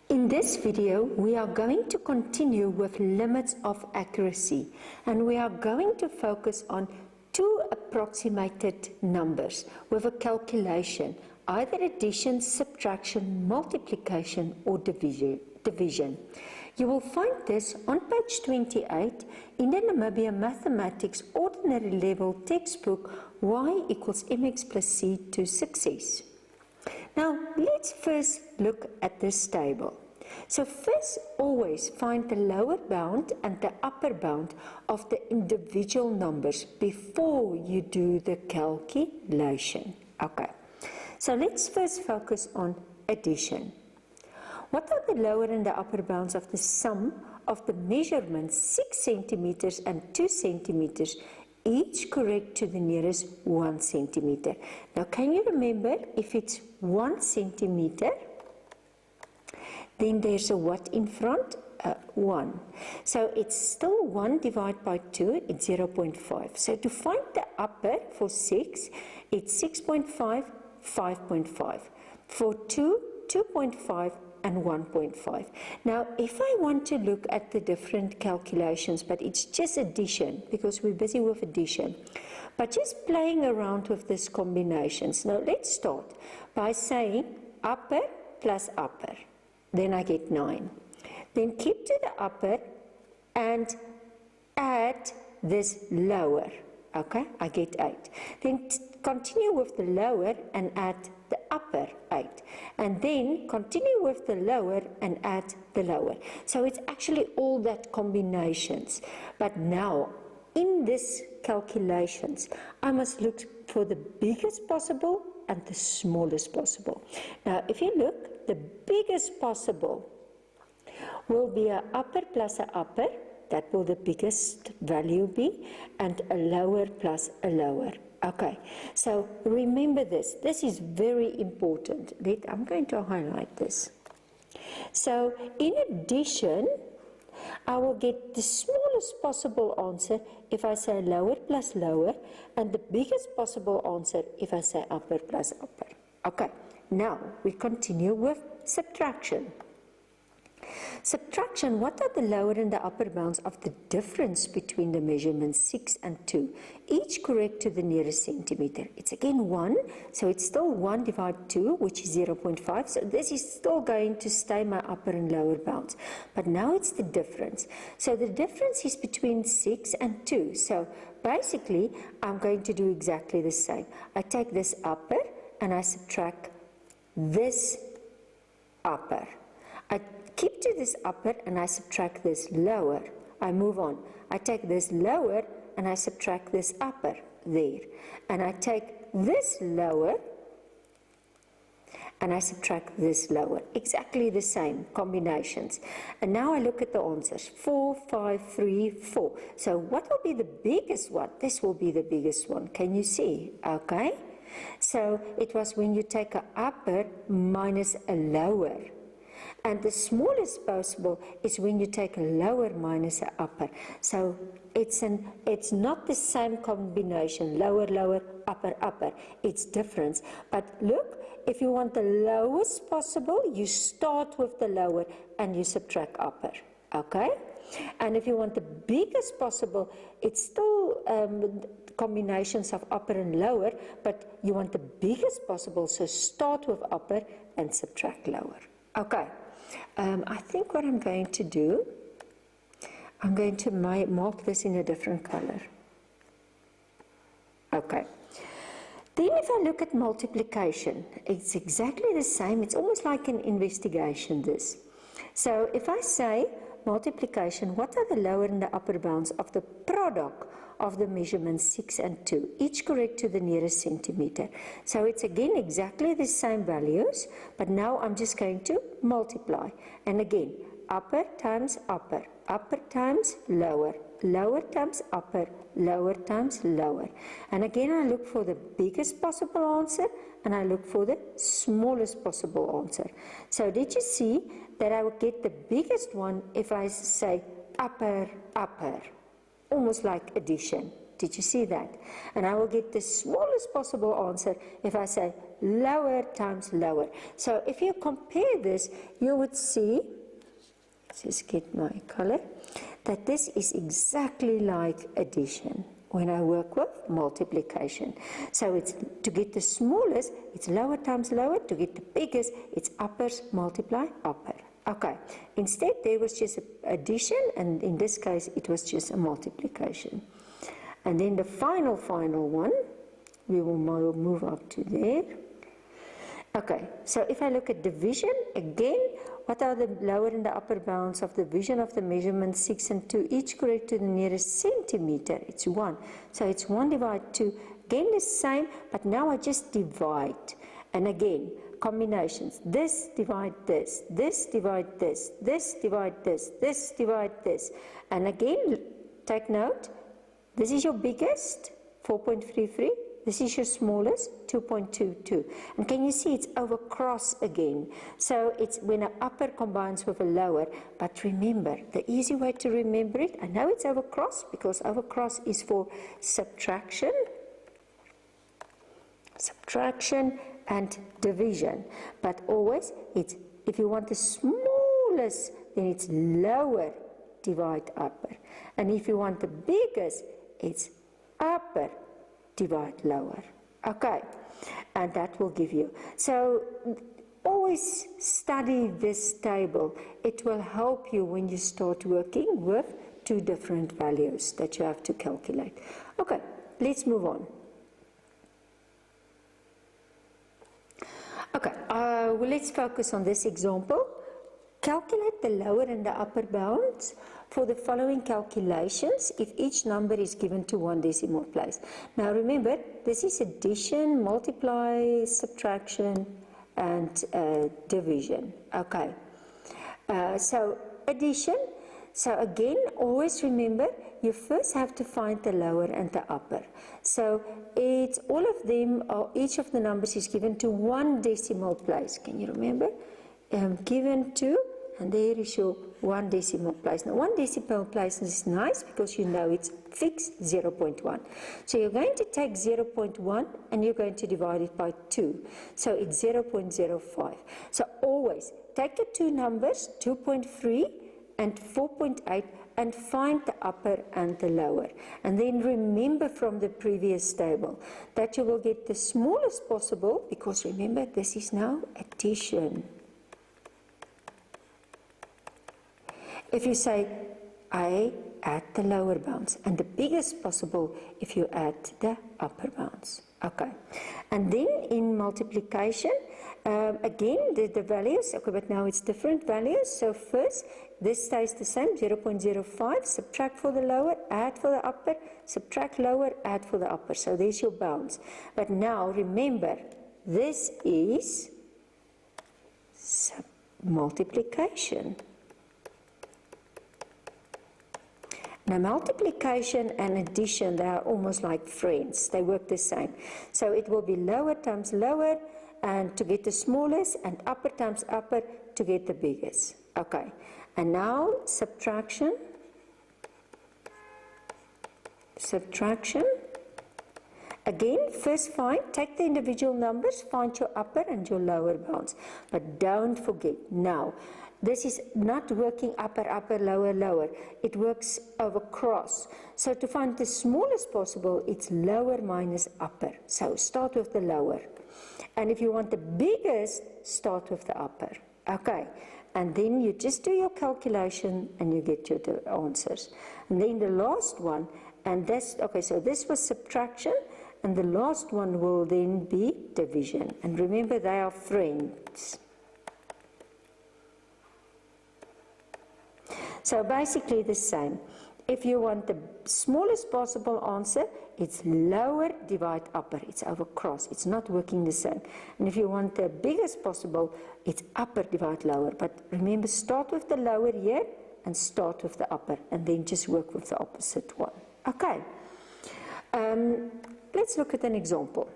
In this video, we are going to continue with limits of accuracy, and we are going to focus on two approximated numbers with a calculation, either addition, subtraction, multiplication, or division. You will find this on page 28 in the Namibian Mathematics Ordinary Level textbook, Y equals mx plus c to success. Now, let's first look at this table. So first, always find the lower bound and the upper bound of the individual numbers before you do the calculation. Okay, so let's first focus on addition. What are the lower and the upper bounds of the sum of the measurements 6 centimeters and 2 centimeters, each correct to the nearest 1 centimeter? Now, can you remember, if it's 1 centimeter, then there's a what in front? 1. So it's still 1 divided by 2, it's 0.5. So to find the upper for 6, it's 6.5, 5.5. For 2, 2.5, and 1.5. Now, if I want to look at the different calculations, but it's just addition, because we're busy with addition, but just playing around with these combinations. Now, let's start by saying upper plus upper. Then I get 9. Then keep to the upper and add this lower. Okay, I get 8. Then continue with the lower and add the upper 8. And then continue with the lower and add the lower. So it's actually all that combinations. But now, in this calculations, I must look for the biggest possible and the smallest possible. Now, if you look, the biggest possible will be an upper plus an upper. That will the biggest value be, and a lower plus a lower. Okay, so remember this. This is very important. I'm going to highlight this. So in addition, I will get the smallest possible answer if I say lower plus lower, and the biggest possible answer if I say upper plus upper. Okay, now we continue with subtraction. Subtraction, what are the lower and the upper bounds of the difference between the measurements 6 and 2, each correct to the nearest centimeter? It's again 1, so it's still 1 divided 2, which is 0.5, so this is still going to stay my upper and lower bounds. But now it's the difference. So the difference is between 6 and 2, so basically I'm going to do exactly the same. I take this upper and I subtract this upper. I keep to this upper and I subtract this lower. I move on. I take this lower and I subtract this upper there. And I take this lower and I subtract this lower. Exactly the same combinations. And now I look at the answers. 4, 5, 3, 4. So what will be the biggest one? This will be the biggest one. Can you see? Okay. So it was when you take an upper minus a lower. And the smallest possible is when you take a lower minus an upper. So it's not the same combination, lower, lower, upper, upper. It's different. But look, if you want the lowest possible, you start with the lower and you subtract upper. Okay? And if you want the biggest possible, it's still combinations of upper and lower, but you want the biggest possible, so start with upper and subtract lower. Okay, I think what I'm going to do, I'm going to mark this in a different color. Okay, then if I look at multiplication, it's exactly the same. It's almost like an investigation, this. So if I say multiplication, what are the lower and the upper bounds of the product of the measurements 6 and 2, each correct to the nearest centimeter? So it's again exactly the same values, but now I'm just going to multiply. And again, upper times upper, upper times lower, lower times upper, lower times lower. And again, I look for the biggest possible answer and I look for the smallest possible answer. So did you see that I would get the biggest one if I say upper, upper? Almost like addition. Did you see that? And I will get the smallest possible answer if I say lower times lower. So if you compare this, you would see, let's just get my color, that this is exactly like addition when I work with multiplication. So it's to get the smallest, it's lower times lower. To get the biggest, it's uppers multiply upper. Okay, instead there was just addition, and in this case it was just a multiplication. And then the final one, we will move up to there. Okay, so if I look at division, again, what are the lower and the upper bounds of division of the measurements 6 and 2, each correct to the nearest centimeter? It's 1. So it's 1 divided 2. Again the same, but now I just divide. And again, combinations. This divide this, this divide this, this divide this, this divide this. And again, take note, this is your biggest, 4.33. This is your smallest, 2.22. And can you see it's over cross again? So it's when an upper combines with a lower. But remember, the easy way to remember it, I know it's over cross because over cross is for subtraction and division. But always, it's if you want the smallest, then it's lower divide upper. And if you want the biggest, it's upper divide lower. Okay, and that will give you. So always study this table. It will help you when you start working with two different values that you have to calculate. Okay, let's move on. Okay, well, let's focus on this example. Calculate the lower and the upper bounds for the following calculations if each number is given to one decimal place. Now remember, this is addition, multiply, subtraction, and division. Okay, so addition. So again, always remember, you first have to find the lower and the upper. So it's all of them, or each of the numbers is given to one decimal place. Can you remember? Given to, and there is your one decimal place. Now one decimal place is nice because you know it's fixed, 0.1. So you're going to take 0.1 and you're going to divide it by 2. So it's 0.05. So always take the two numbers, 2.3 and 4.8, and find the upper and the lower. And then remember from the previous table that you will get the smallest possible, because remember this is now addition. If you say, I add the lower bounds, and the biggest possible if you add the upper bounds. Okay, and then in multiplication, again the values, okay, but now it's different values. So first, this stays the same, 0.05, subtract for the lower, add for the upper, subtract lower, add for the upper. So there's your bounds. But now remember, this is multiplication. Now multiplication and addition, they are almost like friends. They work the same. So it will be lower times lower, and to get the smallest, and upper times upper to get the biggest. Okay, and now subtraction. Again, first take the individual numbers, find your upper and your lower bounds. But don't forget, now, this is not working upper, lower, lower. It works over cross. So to find the smallest possible, it's lower minus upper. So start with the lower. And if you want the biggest, start with the upper. Okay. And then you just do your calculation and you get your answers. And then the last one, and this, okay, so this was subtraction, and the last one will then be division. And remember, they are friends. So basically the same. If you want the smallest possible answer, it's lower divide upper. It's over cross. It's not working the same. And if you want the biggest possible, it's upper divide lower. But remember, start with the lower here and start with the upper, and then just work with the opposite one. Okay. Let's look at an example.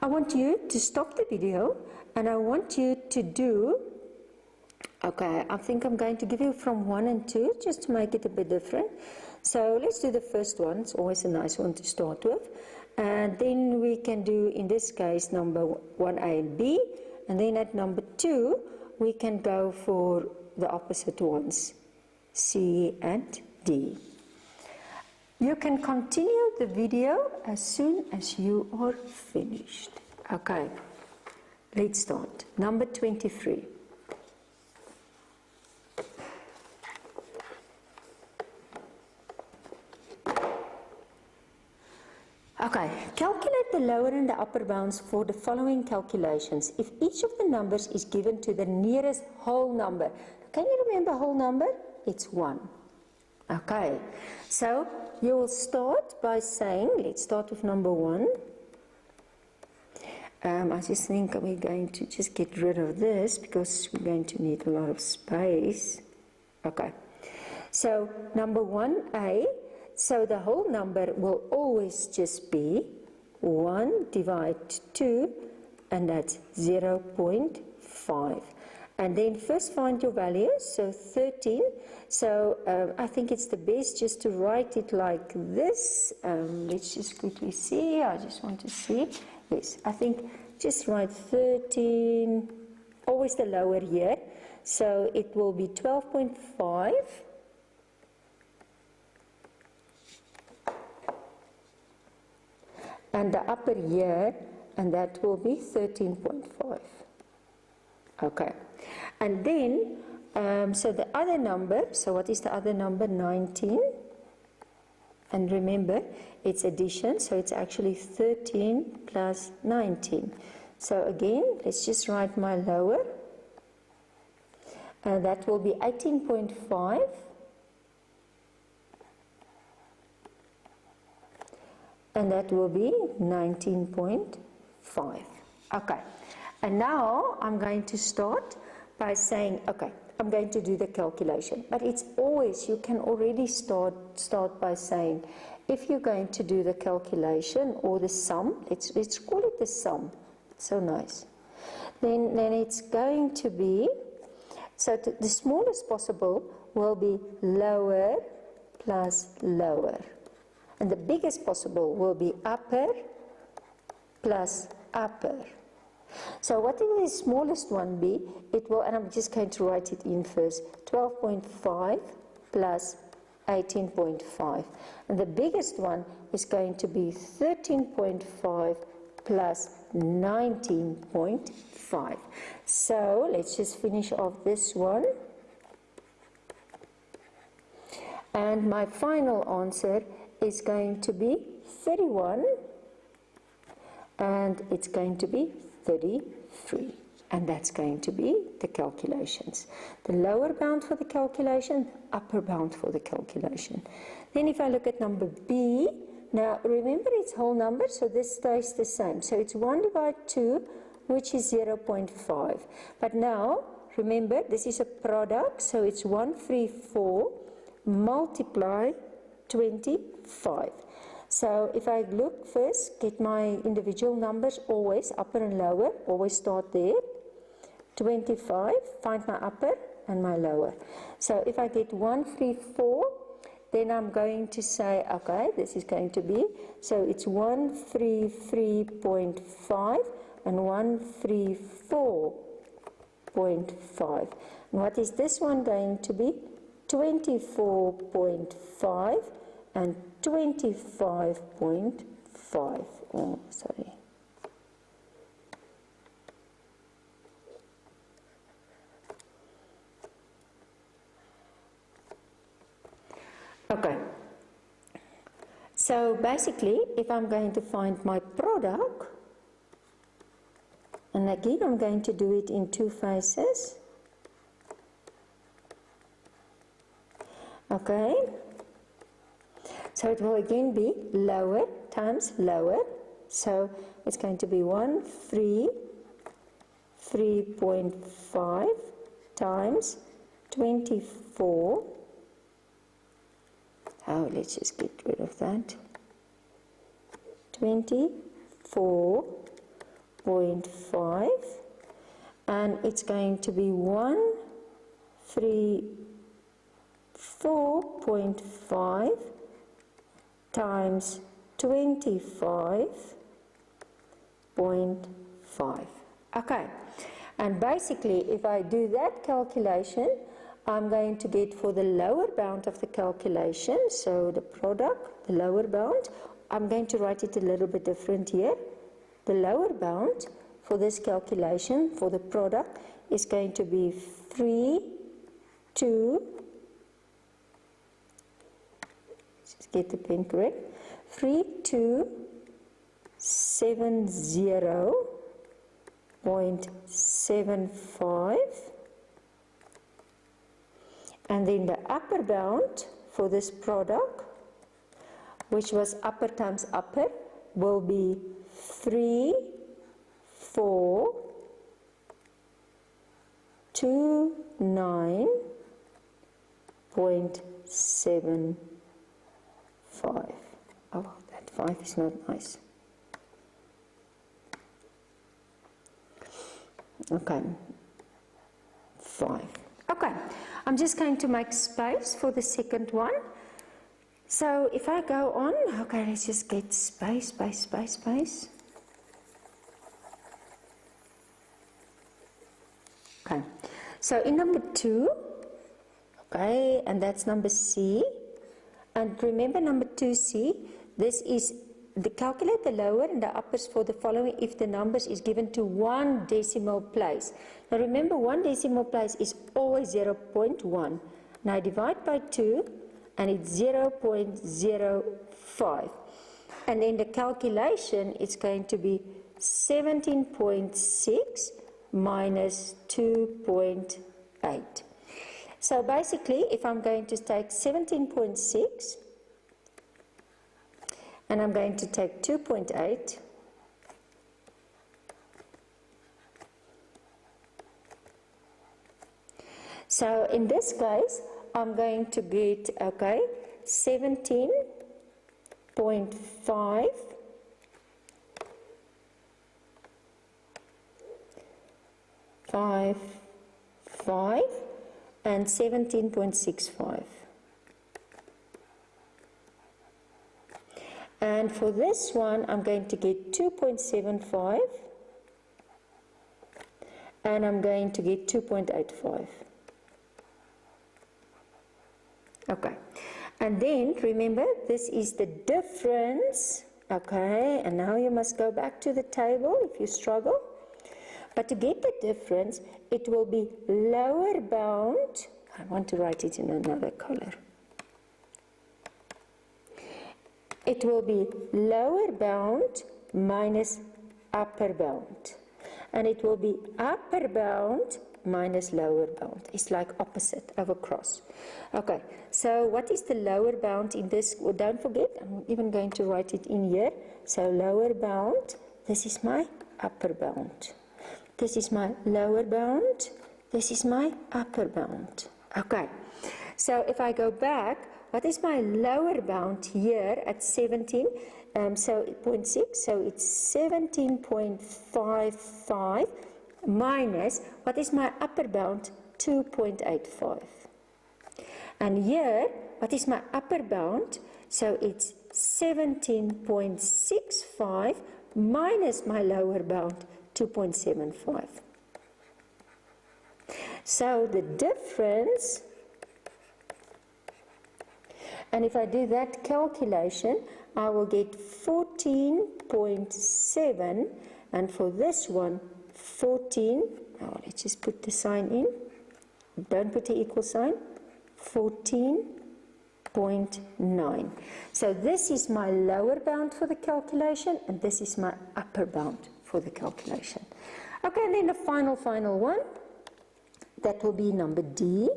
I want you to stop the video, and I want you to do Okay, I think I'm going to give you from 1 and 2 just to make it a bit different. So let's do the first one. It's always a nice one to start with. And then we can do, in this case, number 1A and B. And then at number 2, we can go for the opposite ones, C and D. You can continue the video as soon as you are finished. Okay, let's start. Number 23. Okay, calculate the lower and the upper bounds for the following calculations. If each of the numbers is given to the nearest whole number. Can you remember whole number? It's 1. Okay, so you will start by saying, let's start with number 1. I just think we're going to just get rid of this because we're going to need a lot of space. Okay, so number 1A. So the whole number will always just be 1 divided 2, and that's 0.5. And then first find your values, so 13. So I think it's the best just to write it like this. Let's just quickly see. I just want to see. Yes, I think just write 13, always the lower here. So it will be 12.5. And the upper here, and that will be 13.5. Okay. And then, so the other number, so what is the other number? 19. And remember, it's addition, so it's actually 13 plus 19. So again, let's just write my lower. And that will be 18.5. And that will be 19.5. Okay, and now I'm going to start by saying, okay, I'm going to do the calculation. But it's always, you can already start by saying, if you're going to do the calculation or the sum, let's call it the sum. So nice. Then it's going to be, so the smallest possible will be lower plus lower. And the biggest possible will be upper plus upper. So what will the smallest one be? It will, and I'm just going to write it in first, 12.5 plus 18.5. And the biggest one is going to be 13.5 plus 19.5. So let's just finish off this one. And my final answer is going to be 31, and it's going to be 33, and that's going to be the calculations. The lower bound for the calculation, upper bound for the calculation. Then if I look at number B, now remember it's whole number, so this stays the same. So it's 1 divided 2, which is 0.5. But now, remember, this is a product, so it's 134 multiply 25. So if I look first, get my individual numbers always, upper and lower, always start there. 25, find my upper and my lower. So if I get 134, then I'm going to say, okay, this is going to be, so it's 133.5 and 134.5. And what is this one going to be? 24.5 and 25.5. Oh, sorry. Okay. So basically, if I'm going to find my product, and again I'm going to do it in two phases. Okay. So it will again be lower times lower. So it's going to be 133.5 times 24. Oh, let's just get rid of that. 24.5, and it's going to be 1 4.5 times 25.5. Okay, and basically if I do that calculation, I'm going to get for the lower bound of the calculation, so the product, the lower bound, I'm going to write it a little bit different here. The lower bound for this calculation, for the product, is going to be just get the pen correct, 3270.75, and then the upper bound for this product, which was upper times upper, will be 3429.75. Oh, that 5 is not nice. Okay, 5. Okay, I'm just going to make space for the second one. So if I go on, okay, let's just get space, space, space, space. Okay, so in number 2, okay, and that's number C. And remember number 2C, this is the calculate the lower and the uppers for the following if the numbers is given to 1 decimal place. Now remember 1 decimal place is always 0.1. Now divide by 2 and it's 0.05. And then the calculation is going to be 17.6 minus 2.8. So basically, if I'm going to take 17.6 and I'm going to take 2.8, so in this case, I'm going to get, okay, 17.5 and 17.65. And for this one, I'm going to get 2.75 and I'm going to get 2.85. Okay, and then remember this is the difference, okay, and now you must go back to the table if you struggle. But to get the difference, it will be lower bound. I want to write it in another color. It will be lower bound minus upper bound. And it will be upper bound minus lower bound. It's like opposite of a cross. Okay, so what is the lower bound in this? Well, don't forget, I'm even going to write it in here. So lower bound, this is my upper bound. This is my lower bound, this is my upper bound. Okay, so if I go back, what is my lower bound here at 17? So 0.6, so it's 17.55 minus, what is my upper bound? 2.85. And here, what is my upper bound? So it's 17.65 minus my lower bound, 2.75. So the difference, and if I do that calculation, I will get 14.7, and for this one, 14, oh, let's just put the sign in, don't put the equal sign, 14.9. So this is my lower bound for the calculation, and this is my upper bound for the calculation. Okay, and then the final one, that will be number D.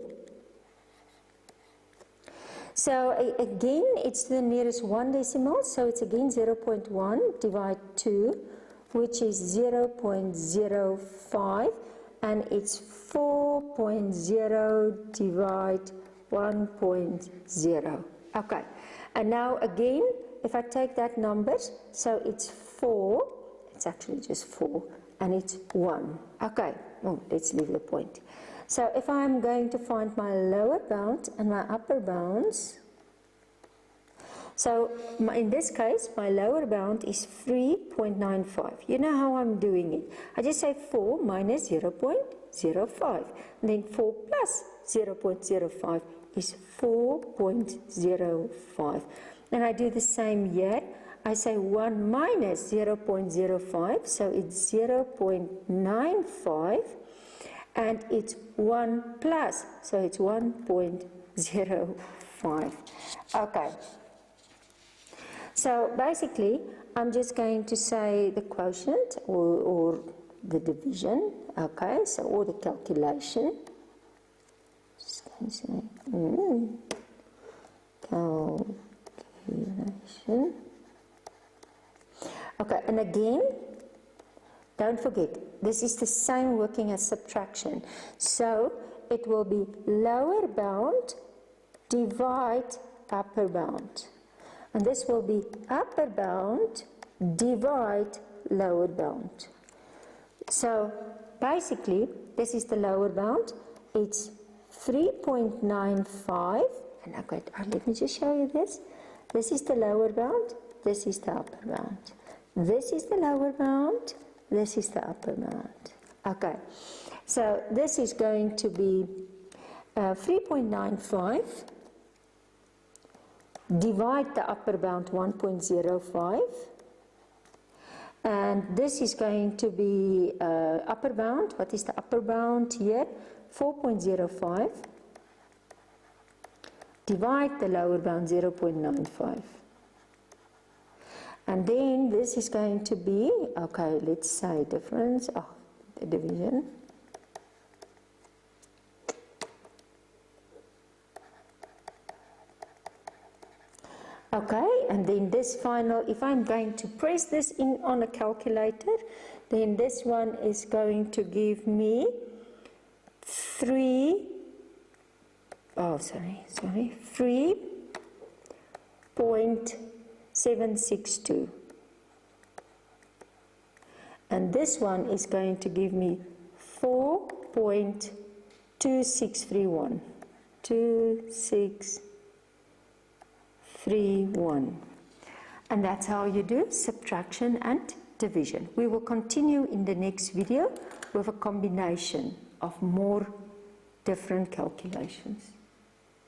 So again, it's the nearest 1 decimal, so it's again 0.1 divide 2, which is 0.05, and it's 4.0 divide 1.0. Okay, and now again, if I take that numbers, so it's 4, it's actually just 4, and it's 1. Okay. oh, let's leave the point. So if I'm going to find my lower bound and my upper bounds, so in this case, my lower bound is 3.95. You know how I'm doing it. I just say 4 minus 0.05. And then 4 plus 0.05 is 4.05. And I do the same here. I say 1 minus 0.05, so it's 0.95. And it's 1 plus, so it's 1.05. Okay. So basically, I'm just going to say the quotient or the division, okay, so or the calculation. Just going to say calculation. Okay, and again, don't forget, this is the same working as subtraction. So it will be lower bound divide upper bound. And this will be upper bound divide lower bound. So basically, this is the lower bound. It's 3.95. And okay, let me just show you this. This is the lower bound. This is the upper bound. This is the lower bound. This is the upper bound. Okay, so this is going to be 3.95. Divide the upper bound 1.05, and this is going to be upper bound. What is the upper bound here? 4.05. Divide the lower bound 0.95. And then this is going to be, okay, let's say difference, the division. Okay, and then this final, if I'm going to press this in on a calculator, then this one is going to give me 3.762. And this one is going to give me 4.2631. 2631. And that's how you do subtraction and division. We will continue in the next video with a combination of more different calculations.